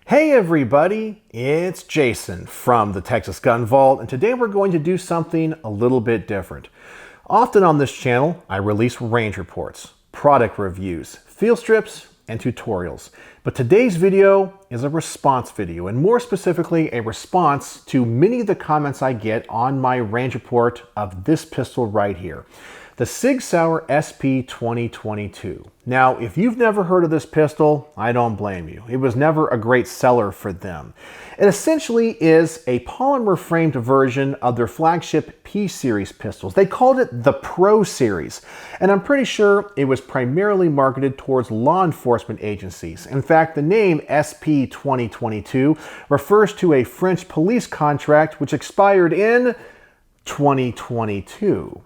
Hey everybody, it's Jason from the Texas Gun Vault, and today we're going to do something a little bit different. Often on this channel, I release range reports, product reviews, field strips, and tutorials. But today's video is a response video, and more specifically, a response to many of the comments I get on my range report of this pistol right here. The Sig Sauer SP2022. Now, if you've never heard of this pistol, I don't blame you. It was never a great seller for them. It essentially is a polymer framed version of their flagship P-Series pistols. They called it the Pro Series, and I'm pretty sure it was primarily marketed towards law enforcement agencies. In fact, the name SP2022 refers to a French police contract which expired in 2022.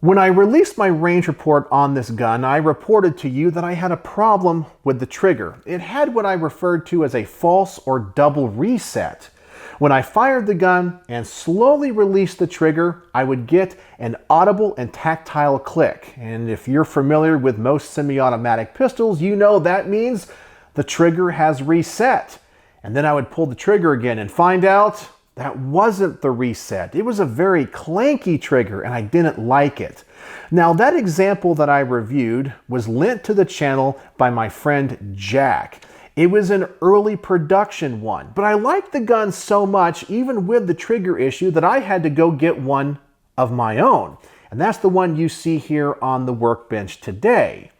When I released my range report on this gun, I reported to you that I had a problem with the trigger. It had what I referred to as a false or double reset. When I fired the gun and slowly released the trigger, I would get an audible and tactile click. And if you're familiar with most semi-automatic pistols, you know that means the trigger has reset. And then I would pull the trigger again and find out that wasn't the reset. It was a very clanky trigger and I didn't like it. Now that example that I reviewed was lent to the channel by my friend Jack. It was an early production one, but I liked the gun so much, even with the trigger issue, that I had to go get one of my own. And that's the one you see here on the workbench today.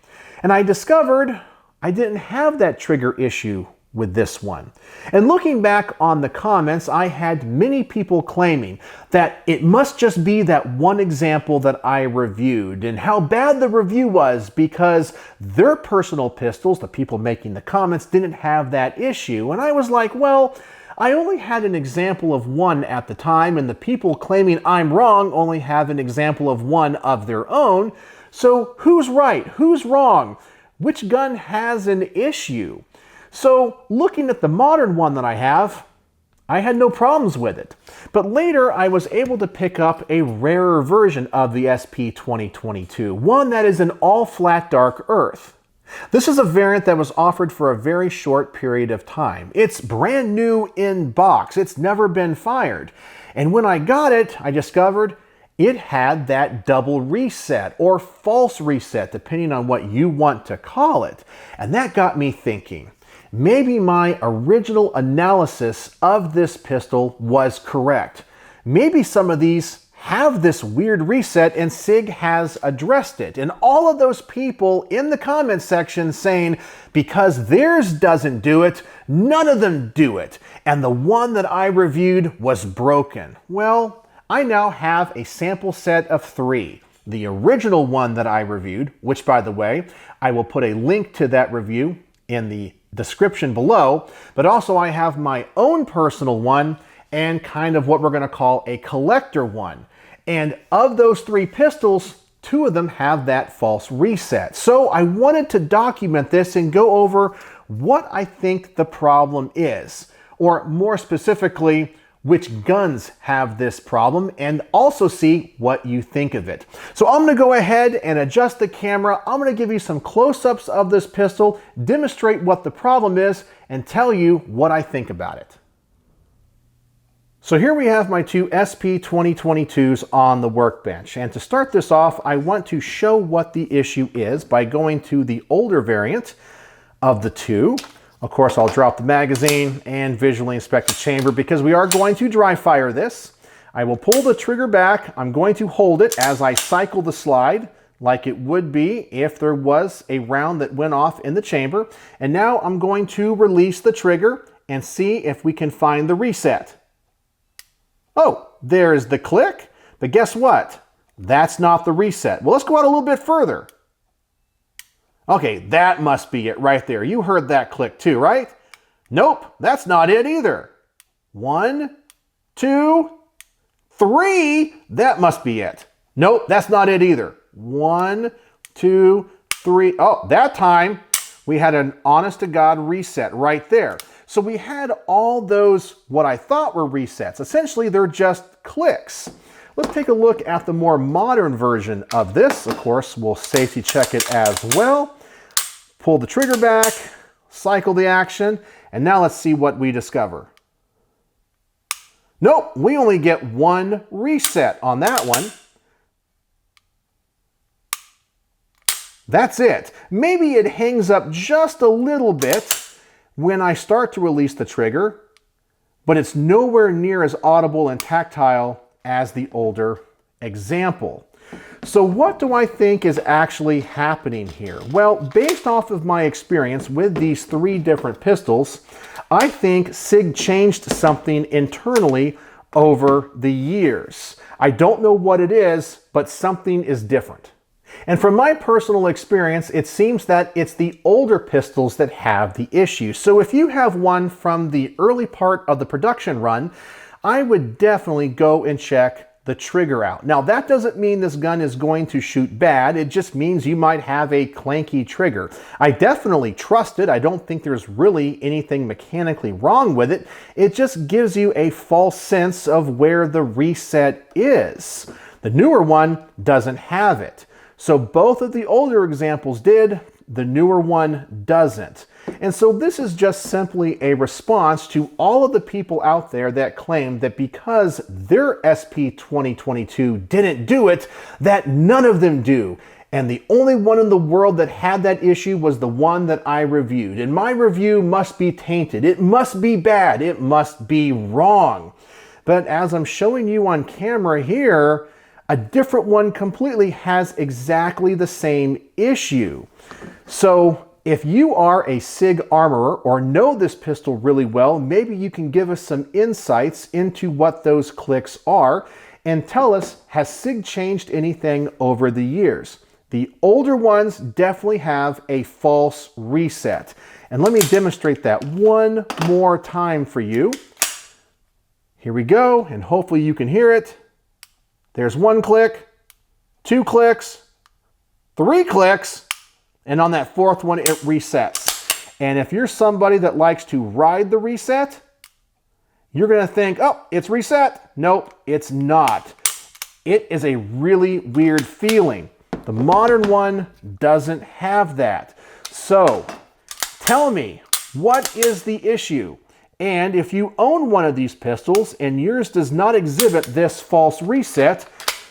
And I discovered I didn't have that trigger issue with this one. And looking back on the comments, I had many people claiming that it must just be that one example that I reviewed and how bad the review was because their personal pistols, the people making the comments, didn't have that issue. And I was like, well, I only had an example of one at the time, and the people claiming I'm wrong only have an example of one of their own. So who's right? Who's wrong? Which gun has an issue? So looking at the modern one that I have, I had no problems with it. But later I was able to pick up a rarer version of the SP2022, one that is an all-flat dark earth. This is a variant that was offered for a very short period of time. It's brand new in box. It's never been fired. And when I got it, I discovered it had that double reset or false reset, depending on what you want to call it. And that got me thinking. Maybe my original analysis of this pistol was correct. Maybe some of these have this weird reset and Sig has addressed it. And all of those people in the comment section saying, because theirs doesn't do it, none of them do it. And the one that I reviewed was broken. Well, I now have a sample set of 3. The original one that I reviewed, which by the way, I will put a link to that review in the description below, but also I have my own personal one and kind of what we're going to call a collector one. And of those 3 pistols, 2 of them have that false reset. So I wanted to document this and go over what I think the problem is, or more specifically, which guns have this problem, and also see what you think of it. So I'm going to go ahead and adjust the camera. I'm going to give you some close-ups of this pistol, demonstrate what the problem is, and tell you what I think about it. So here we have my 2 SP2022s on the workbench. And to start this off, I want to show what the issue is by going to the older variant of the 2. Of course, I'll drop the magazine and visually inspect the chamber because we are going to dry fire this. I will pull the trigger back. I'm going to hold it as I cycle the slide like it would be if there was a round that went off in the chamber. And now I'm going to release the trigger and see if we can find the reset. Oh, there's the click. But guess what? That's not the reset. Well, let's go out a little bit further. Okay, that must be it right there. You heard that click too, right? Nope, that's not it either. 1, 2, 3. That must be it. Nope, that's not it either. 1, 2, 3. Oh, that time we had an honest-to-God reset right there. So we had all those, what I thought were resets. Essentially, they're just clicks. Let's take a look at the more modern version of this. Of course, we'll safety check it as well. Pull the trigger back, cycle the action, and now let's see what we discover. Nope, we only get one reset on that one. That's it. Maybe it hangs up just a little bit when I start to release the trigger, but it's nowhere near as audible and tactile as the older example. So what do I think is actually happening here? Well, based off of my experience with these three different pistols, I think Sig changed something internally over the years. I don't know what it is, but something is different. And from my personal experience, it seems that it's the older pistols that have the issue. So if you have one from the early part of the production run, I would definitely go and check the trigger out. Now, that doesn't mean this gun is going to shoot bad. It just means you might have a clanky trigger. I definitely trust it. I don't think there's really anything mechanically wrong with it. It just gives you a false sense of where the reset is. The newer one doesn't have it. So both of the older examples did, the newer one doesn't. And so this is just simply a response to all of the people out there that claim that because their SP2022 didn't do it, that none of them do. And the only one in the world that had that issue was the one that I reviewed. And my review must be tainted. It must be bad. It must be wrong. But as I'm showing you on camera here, a different one completely has exactly the same issue. So if you are a Sig armorer or know this pistol really well, maybe you can give us some insights into what those clicks are and tell us, has Sig changed anything over the years? The older ones definitely have a false reset. And let me demonstrate that one more time for you. Here we go, and hopefully you can hear it. There's one click, two clicks, three clicks, and on that fourth one, it resets. And if you're somebody that likes to ride the reset, you're gonna think, oh, it's reset. Nope, it's not. It is a really weird feeling. The modern one doesn't have that. So tell me, what is the issue? And if you own one of these pistols and yours does not exhibit this false reset,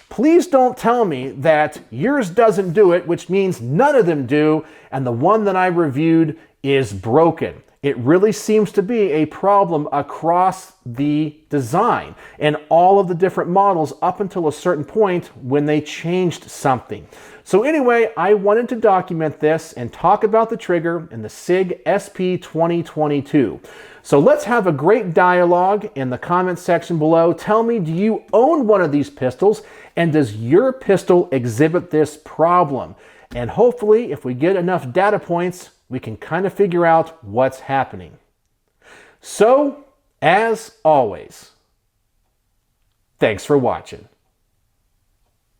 please don't tell me that yours doesn't do it, which means none of them do, and the one that I reviewed is broken. It really seems to be a problem across the design and all of the different models up until a certain point when they changed something. So anyway, I wanted to document this and talk about the trigger in the Sig SP2022. So let's have a great dialogue in the comment section below. Tell me, do you own one of these pistols, and does your pistol exhibit this problem? And hopefully, if we get enough data points, we can kind of figure out what's happening. So, as always, thanks for watching.